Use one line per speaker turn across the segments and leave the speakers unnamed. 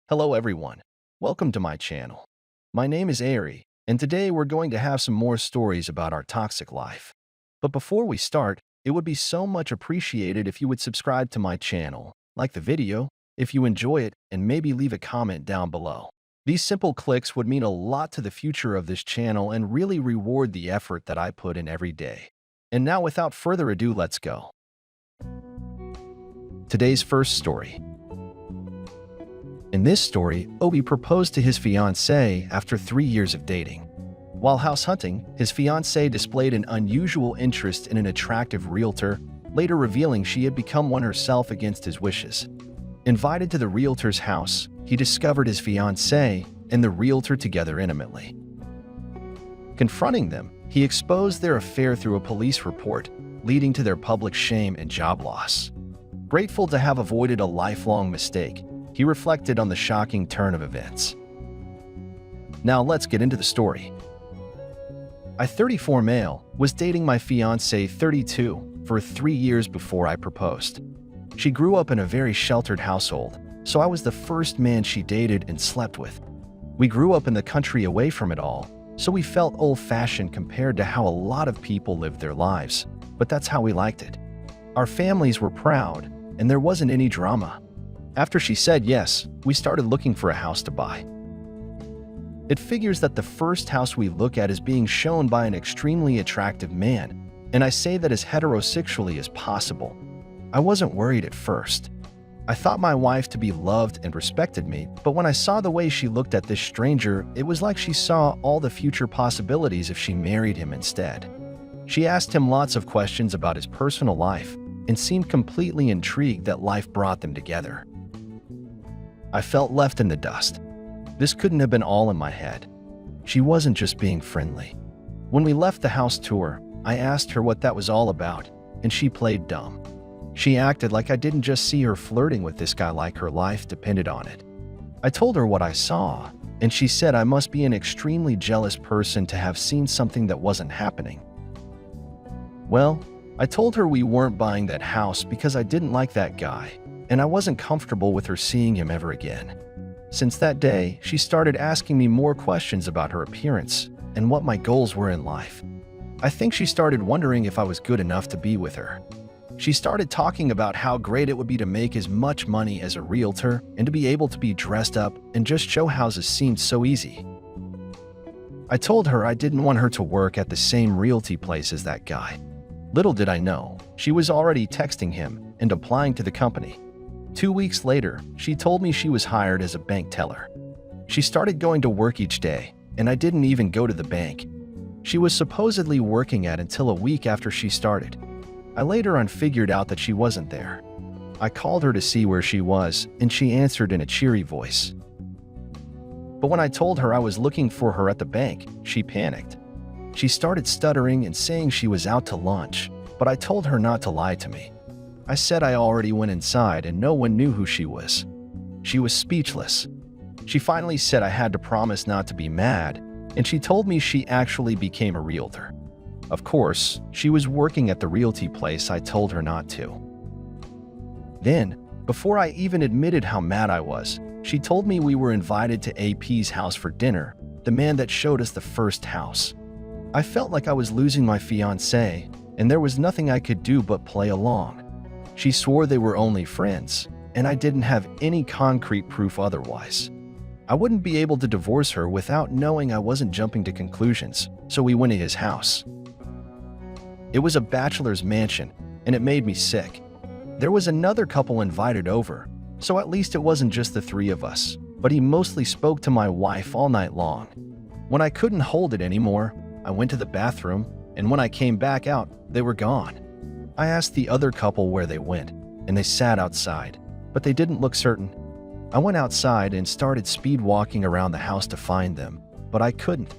Hello everyone, welcome to my channel. My name is Ari, and today we're going to have some more stories about our toxic life. But before we start, it would be so much appreciated if you would subscribe to my channel, like the video, if you enjoy it, and maybe leave a comment down below. These simple clicks would mean a lot to the future of this channel and really reward the effort that I put in every day. And now without further ado, let's go. Today's first story. In this story, Obi proposed to his fiancée after 3 years of dating. While house hunting, his fiancée displayed an unusual interest in an attractive realtor, later revealing she had become one herself against his wishes. Invited to the realtor's house, he discovered his fiancée and the realtor together intimately. Confronting them, he exposed their affair through a police report, leading to their public shame and job loss. Grateful to have avoided a lifelong mistake, he reflected on the shocking turn of events. Now let's get into the story. I, 34 male, was dating my fiancée, 32, for 3 years before I proposed. She grew up in a very sheltered household, so I was the first man she dated and slept with. We grew up in the country away from it all, so we felt old-fashioned compared to how a lot of people lived their lives, but that's how we liked it. Our families were proud, and there wasn't any drama. After she said yes, we started looking for a house to buy. It figures that the first house we look at is being shown by an extremely attractive man, and I say that as heterosexually as possible. I wasn't worried at first. I thought my wife to be loved and respected me, but when I saw the way she looked at this stranger, it was like she saw all the future possibilities if she married him instead. She asked him lots of questions about his personal life and seemed completely intrigued that life brought them together. I felt left in the dust. This couldn't have been all in my head. She wasn't just being friendly. When we left the house tour, I asked her what that was all about, and she played dumb. She acted like I didn't just see her flirting with this guy, like her life depended on it. I told her what I saw, and she said I must be an extremely jealous person to have seen something that wasn't happening. Well, I told her we weren't buying that house because I didn't like that guy, and I wasn't comfortable with her seeing him ever again. Since that day, she started asking me more questions about her appearance and what my goals were in life. I think she started wondering if I was good enough to be with her. She started talking about how great it would be to make as much money as a realtor and to be able to be dressed up and just show houses seemed so easy. I told her I didn't want her to work at the same realty place as that guy. Little did I know, she was already texting him and applying to the company. 2 weeks later, she told me she was hired as a bank teller. She started going to work each day, and I didn't even go to the bank. She was supposedly working at until a week after she started. I later on figured out that she wasn't there. I called her to see where she was, and she answered in a cheery voice. But when I told her I was looking for her at the bank, she panicked. She started stuttering and saying she was out to lunch, but I told her not to lie to me. I said I already went inside and no one knew who she was. She was speechless. She finally said I had to promise not to be mad, and she told me she actually became a realtor. Of course, she was working at the realty place I told her not to. Then, before I even admitted how mad I was, she told me we were invited to AP's house for dinner, the man that showed us the first house. I felt like I was losing my fiancée, and there was nothing I could do but play along. She swore they were only friends, and I didn't have any concrete proof otherwise. I wouldn't be able to divorce her without knowing I wasn't jumping to conclusions, so we went to his house. It was a bachelor's mansion, and it made me sick. There was another couple invited over, so at least it wasn't just the three of us, but he mostly spoke to my wife all night long. When I couldn't hold it anymore, I went to the bathroom, and when I came back out, they were gone. I asked the other couple where they went, and they sat outside, but they didn't look certain. I went outside and started speed walking around the house to find them, but I couldn't.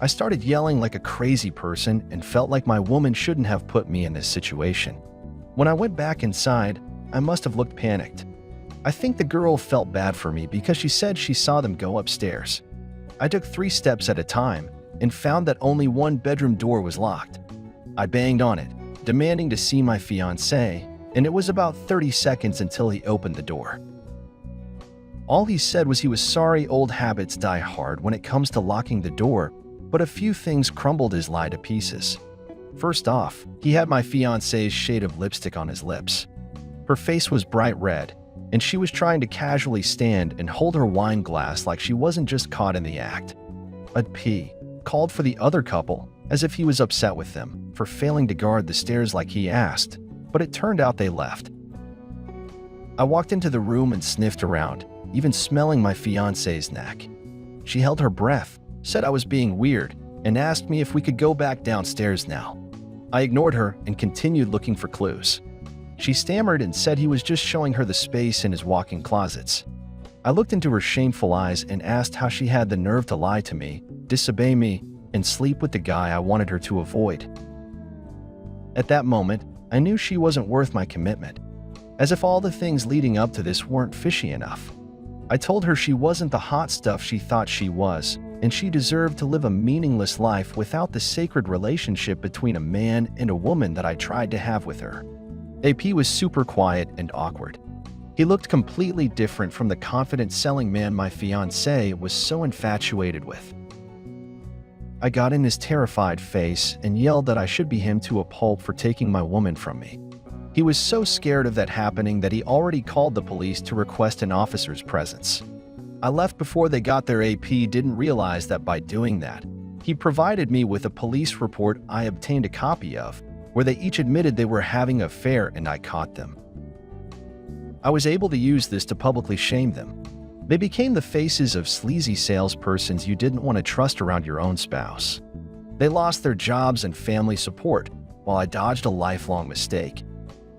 I started yelling like a crazy person and felt like my woman shouldn't have put me in this situation. When I went back inside, I must have looked panicked. I think the girl felt bad for me because she said she saw them go upstairs. I took 3 steps at a time and found that only one bedroom door was locked. I banged on it, demanding to see my fiancé, and it was about 30 seconds until he opened the door. All he said was he was sorry old habits die hard when it comes to locking the door, but a few things crumbled his lie to pieces. First off, he had my fiancée's shade of lipstick on his lips. Her face was bright red, and she was trying to casually stand and hold her wine glass like she wasn't just caught in the act. P called for the other couple, as if he was upset with them for failing to guard the stairs like he asked, but it turned out they left. I walked into the room and sniffed around, even smelling my fiancée's neck. She held her breath, said I was being weird, and asked me if we could go back downstairs now. I ignored her and continued looking for clues. She stammered and said he was just showing her the space in his walk-in closets. I looked into her shameful eyes and asked how she had the nerve to lie to me, disobey me, and sleep with the guy I wanted her to avoid. At that moment, I knew she wasn't worth my commitment, as if all the things leading up to this weren't fishy enough. I told her she wasn't the hot stuff she thought she was, and she deserved to live a meaningless life without the sacred relationship between a man and a woman that I tried to have with her. AP was super quiet and awkward. He looked completely different from the confident selling man my fiancée was so infatuated with. I got in his terrified face and yelled that I should be him to a pulp for taking my woman from me. He was so scared of that happening that he already called the police to request an officer's presence. I left before they got there. AP didn't realize that by doing that, he provided me with a police report I obtained a copy of, where they each admitted they were having an affair and I caught them. I was able to use this to publicly shame them. They became the faces of sleazy salespersons you didn't want to trust around your own spouse. They lost their jobs and family support, while I dodged a lifelong mistake.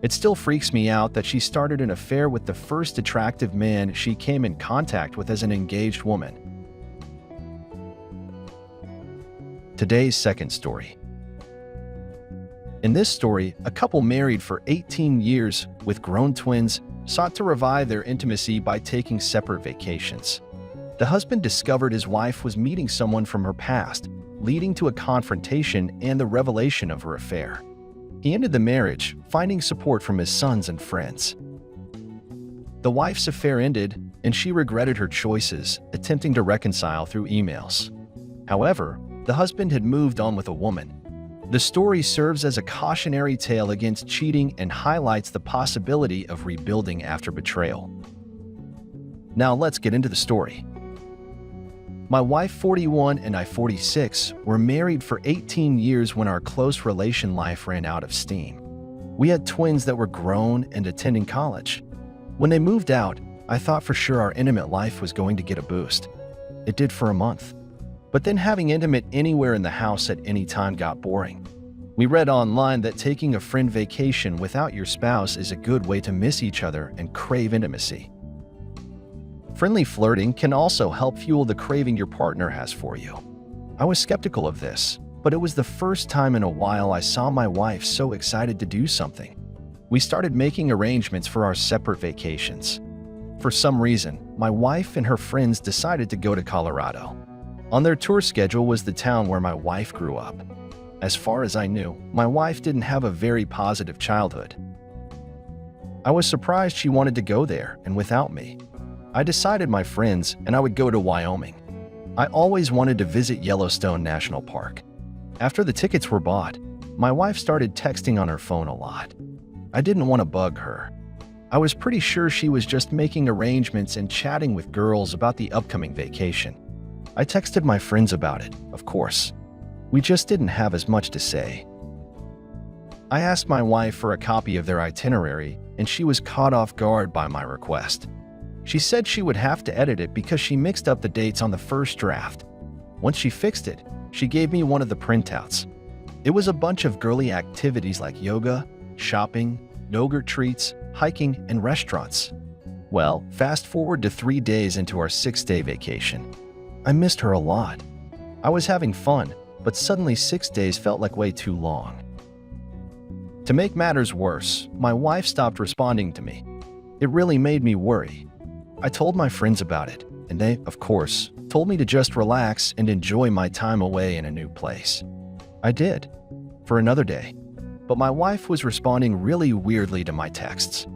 It still freaks me out that she started an affair with the first attractive man she came in contact with as an engaged woman. Today's second story. In this story, a couple married for 18 years with grown twins sought to revive their intimacy by taking separate vacations. The husband discovered his wife was meeting someone from her past, leading to a confrontation and the revelation of her affair. He ended the marriage, finding support from his sons and friends. The wife's affair ended, and she regretted her choices, attempting to reconcile through emails. However, the husband had moved on with a woman. The story serves as a cautionary tale against cheating and highlights the possibility of rebuilding after betrayal. Now let's get into the story. My wife, 41, and I, 46, were married for 18 years when our close relation life ran out of steam. We had twins that were grown and attending college. When they moved out, I thought for sure our intimate life was going to get a boost. It did for a month. But then having intimate anywhere in the house at any time got boring. We read online that taking a friend vacation without your spouse is a good way to miss each other and crave intimacy. Friendly flirting can also help fuel the craving your partner has for you. I was skeptical of this, but it was the first time in a while I saw my wife so excited to do something. We started making arrangements for our separate vacations. For some reason, my wife and her friends decided to go to Colorado. On their tour schedule was the town where my wife grew up. As far as I knew, my wife didn't have a very positive childhood. I was surprised she wanted to go there and without me. I decided my friends and I would go to Wyoming. I always wanted to visit Yellowstone National Park. After the tickets were bought, my wife started texting on her phone a lot. I didn't want to bug her. I was pretty sure she was just making arrangements and chatting with girls about the upcoming vacation. I texted my friends about it, of course. We just didn't have as much to say. I asked my wife for a copy of their itinerary, and she was caught off guard by my request. She said she would have to edit it because she mixed up the dates on the first draft. Once she fixed it, she gave me one of the printouts. It was a bunch of girly activities like yoga, shopping, yogurt treats, hiking, and restaurants. Well, fast forward to 3 days into our 6-day vacation. I missed her a lot. I was having fun, but suddenly 6 days felt like way too long. To make matters worse, my wife stopped responding to me. It really made me worry. I told my friends about it, and they, of course, told me to just relax and enjoy my time away in a new place. I did, for another day, but my wife was responding really weirdly to my texts.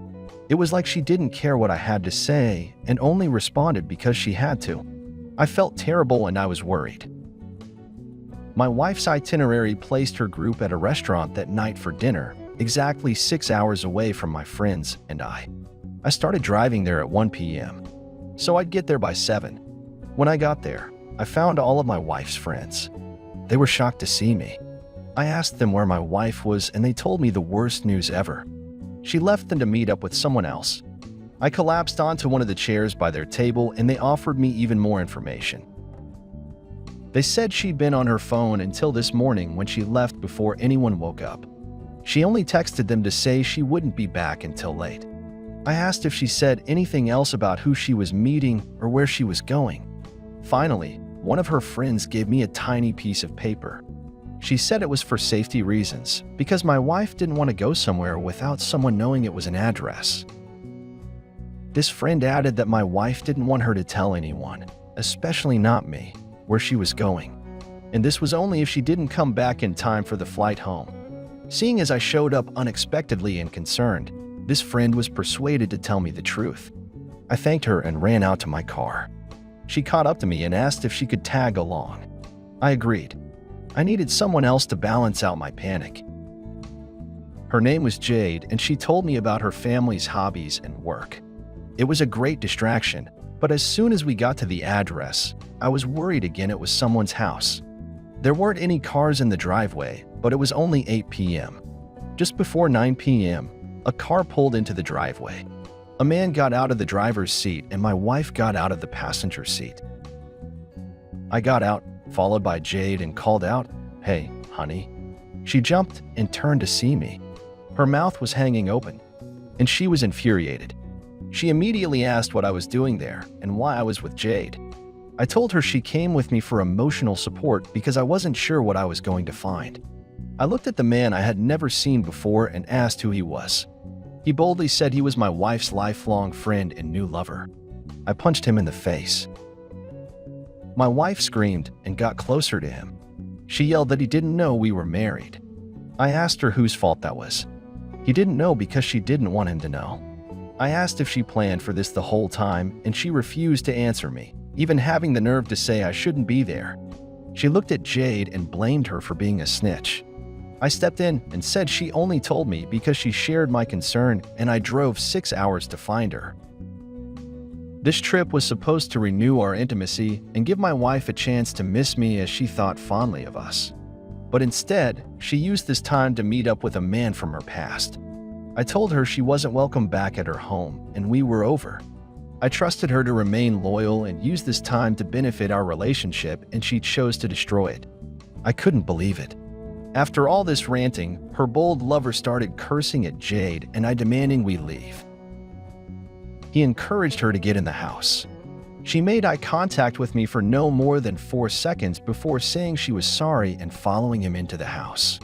It was like she didn't care what I had to say and only responded because she had to. I felt terrible and I was worried. My wife's itinerary placed her group at a restaurant that night for dinner, exactly 6 hours away from my friends and I. I started driving there at 1 p.m., so I'd get there by 7. When I got there, I found all of my wife's friends. They were shocked to see me. I asked them where my wife was and they told me the worst news ever. She left them to meet up with someone else. I collapsed onto one of the chairs by their table and they offered me even more information. They said she'd been on her phone until this morning when she left before anyone woke up. She only texted them to say she wouldn't be back until late. I asked if she said anything else about who she was meeting or where she was going. Finally, one of her friends gave me a tiny piece of paper. She said it was for safety reasons because my wife didn't want to go somewhere without someone knowing it was an address. This friend added that my wife didn't want her to tell anyone, especially not me, where she was going. And this was only if she didn't come back in time for the flight home. Seeing as I showed up unexpectedly and concerned, this friend was persuaded to tell me the truth. I thanked her and ran out to my car. She caught up to me and asked if she could tag along. I agreed. I needed someone else to balance out my panic. Her name was Jade, and she told me about her family's hobbies and work. It was a great distraction, but as soon as we got to the address, I was worried again it was someone's house. There weren't any cars in the driveway, but it was only 8 p.m. Just before 9 p.m., a car pulled into the driveway. A man got out of the driver's seat and my wife got out of the passenger seat. I got out, followed by Jade, and called out, "Hey, honey." She jumped and turned to see me. Her mouth was hanging open, and she was infuriated. She immediately asked what I was doing there and why I was with Jade. I told her she came with me for emotional support because I wasn't sure what I was going to find. I looked at the man I had never seen before and asked who he was. He boldly said he was my wife's lifelong friend and new lover. I punched him in the face. My wife screamed and got closer to him. She yelled that he didn't know we were married. I asked her whose fault that was. He didn't know because she didn't want him to know. I asked if she planned for this the whole time, and she refused to answer me, even having the nerve to say I shouldn't be there. She looked at Jade and blamed her for being a snitch. I stepped in and said she only told me because she shared my concern and I drove 6 hours to find her. This trip was supposed to renew our intimacy and give my wife a chance to miss me as she thought fondly of us. But instead, she used this time to meet up with a man from her past. I told her she wasn't welcome back at her home and we were over. I trusted her to remain loyal and use this time to benefit our relationship, and she chose to destroy it. I couldn't believe it. After all this ranting, her bold lover started cursing at Jade and I demanding we leave. He encouraged her to get in the house. She made eye contact with me for no more than 4 seconds before saying she was sorry and following him into the house.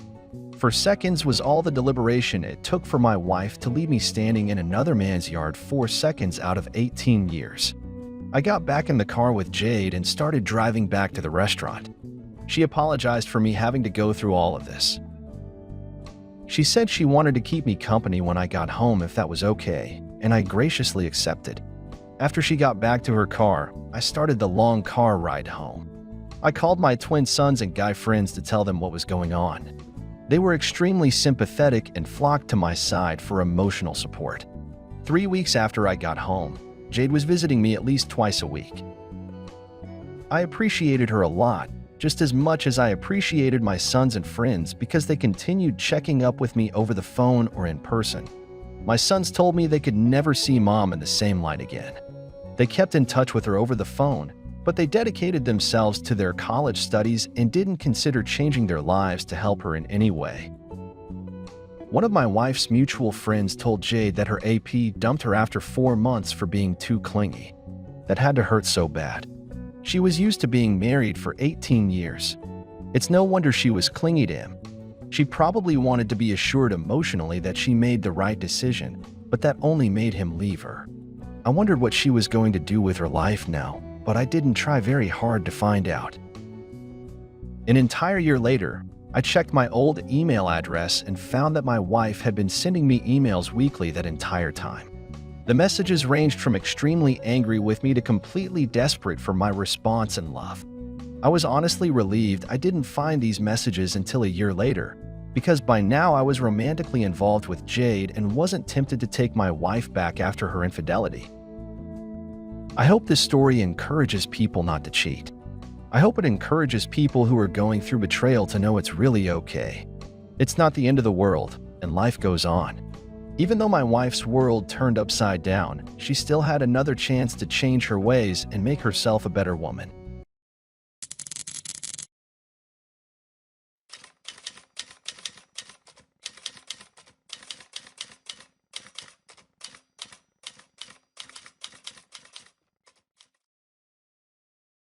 4 seconds was all the deliberation it took for my wife to leave me standing in another man's yard 4 seconds out of 18 years. I got back in the car with Jade and started driving back to the restaurant. She apologized for me having to go through all of this. She said she wanted to keep me company when I got home if that was okay, and I graciously accepted. After she got back to her car, I started the long car ride home. I called my twin sons and guy friends to tell them what was going on. They were extremely sympathetic and flocked to my side for emotional support. 3 weeks after I got home, Jade was visiting me at least twice a week. I appreciated her a lot, just as much as I appreciated my sons and friends because they continued checking up with me over the phone or in person. My sons told me they could never see Mom in the same light again. They kept in touch with her over the phone, but they dedicated themselves to their college studies and didn't consider changing their lives to help her in any way. One of my wife's mutual friends told Jade that her AP dumped her after 4 months for being too clingy. That had to hurt so bad. She was used to being married for 18 years. It's no wonder she was clingy to him. She probably wanted to be assured emotionally that she made the right decision, but that only made him leave her. I wondered what she was going to do with her life now, but I didn't try very hard to find out. An entire year later, I checked my old email address and found that my wife had been sending me emails weekly that entire time. The messages ranged from extremely angry with me to completely desperate for my response and love. I was honestly relieved I didn't find these messages until a year later, because by now I was romantically involved with Jade and wasn't tempted to take my wife back after her infidelity. I hope this story encourages people not to cheat. I hope it encourages people who are going through betrayal to know it's really okay. It's not the end of the world, and life goes on. Even though my wife's world turned upside down, she still had another chance to change her ways and make herself a better woman.